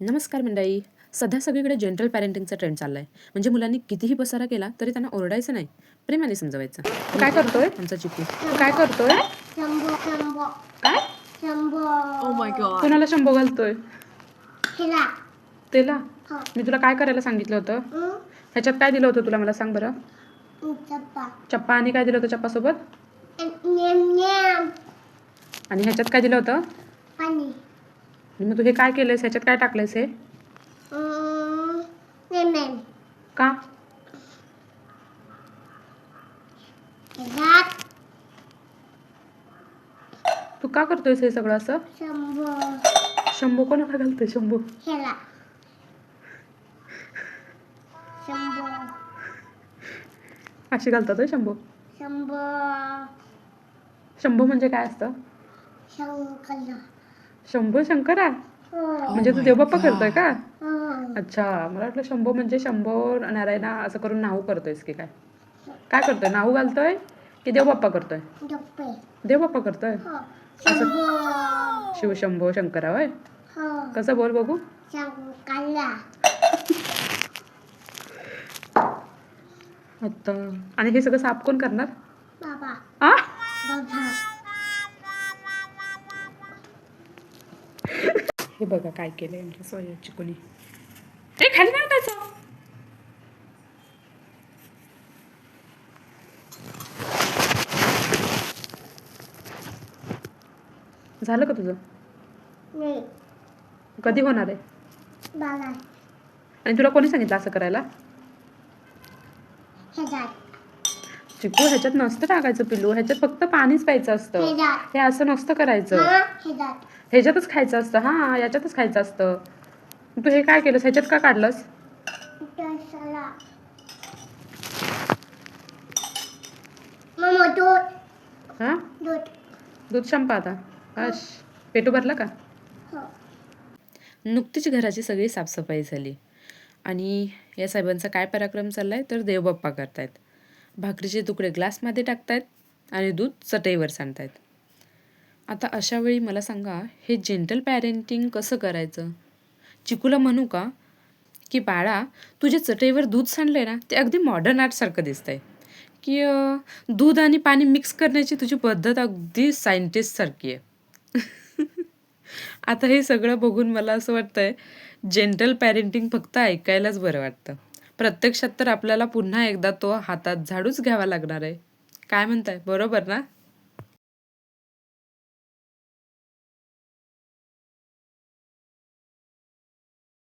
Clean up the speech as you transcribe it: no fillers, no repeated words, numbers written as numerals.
नमस्कार मंडळी. सध्या सगळीकडे जनरल पॅरेंटिंगचा ट्रेंड चाललाय. म्हणजे मुलांनी कितीही पसारा केला तरी त्यांना ओरडायचं नाही, प्रेमाने समजवायचं. तू काय करतोय? आमचा चिकू तू काय करतोय? काय? Oh my god. कोणाला शंभो घालतोय? तेला? हो. मी तुला काय करायला सांगितलं होतं? ह्याच्यात काय दिलं होतं तुला, मला सांग बरं. चप्पा. आणि काय दिलं होतं चप्पा सोबत? आणि ह्याच्यात काय दिलं होतं? पाणी. आणि मग तू हे काय केलंयस? ह्याच्यात काय टाकलंयस हे? लेमन. का? ह्याच्यात तू का करतोयस हे सगळं असं? शंभो कोणाला घालतोय शंभो? ह्याला शंभो. अशी घालतात होय शंभो? शंभो. शंभो म्हणजे काय असतं? शंकरला. शंभो शंकरा? हो. म्हणजे तू देवबाप्पा करतोय का? हो. अच्छा, मला वाटलं शंभो म्हणजे शंभो नारायणा असं करून नाहू करतोयस की काय? काय करतोय? नाहू घालतोय की देवबाप्पा करतोय? डप्पे. देवबाप्पा करतोय? हो. शंभो. शिवशंभो शंकरा होय? हो. कसं बोल बघू. शंकरला. आता आणि हे सगळं साफ कोण करणार? बाबा. आ? बाबा. हे बघा काय केलंय आमच्या सोया चिकोनी. ते खाली नाही त्याचं. झालं का तुझं? नाही. कधी होणार आहे? बाबा. आणि तुला कोणी सांगितलं असं करायला? ह्याच्यात. चिकू ह्याच्यात नसतं टाकायचं पिल्लू, ह्याच्यात फक्त पाणीच प्यायचं असतं. ह्याच्यात. हे असं नसतं करायचं. ह्याच्यात. ह्याच्यातच खायचं असतं. हा, याच्यातच खायचं असतं. तू हे काय केलंस? ह्याच्यात का काढलंस? तसला. मम्मा दूध. हा, दूध. दूध संपा आता. बस, पेटू भरला का? हो. नुकतीच घराची सगळी साफसफाई झाली आणि या साहेबांचा काय पराक्रम चाललाय तर देवबाप्पा करतायत. भाकरीचे तुकडे ग्लासमध्ये टाकतायत आणि दूध चटईवर सांडतायत. आता अशा वेळी मला सांगा, हे जनरल पॅरेंटिंग कसं करायचं? चिकूला म्हणू का की बाळा, तुझ्या चटईवर दूध सांडलंय ना, ते अगदी मॉडर्न आर्टसारखं दिसतंय, की दूध आणि पाणी मिक्स करण्याची तुझी पद्धत अगदी सायंटिस्टसारखी आहे. आता हे सगळं बघून मला असं वाटतंय, जनरल पॅरेंटिंग फक्त ऐकायलाच बरं वाटतं. प्रत्यक्षात तर आपल्याला पुन्हा एकदा तो हातात झाडूच घ्यावा लागणार आहे. काय म्हणताय, बरोबर ना?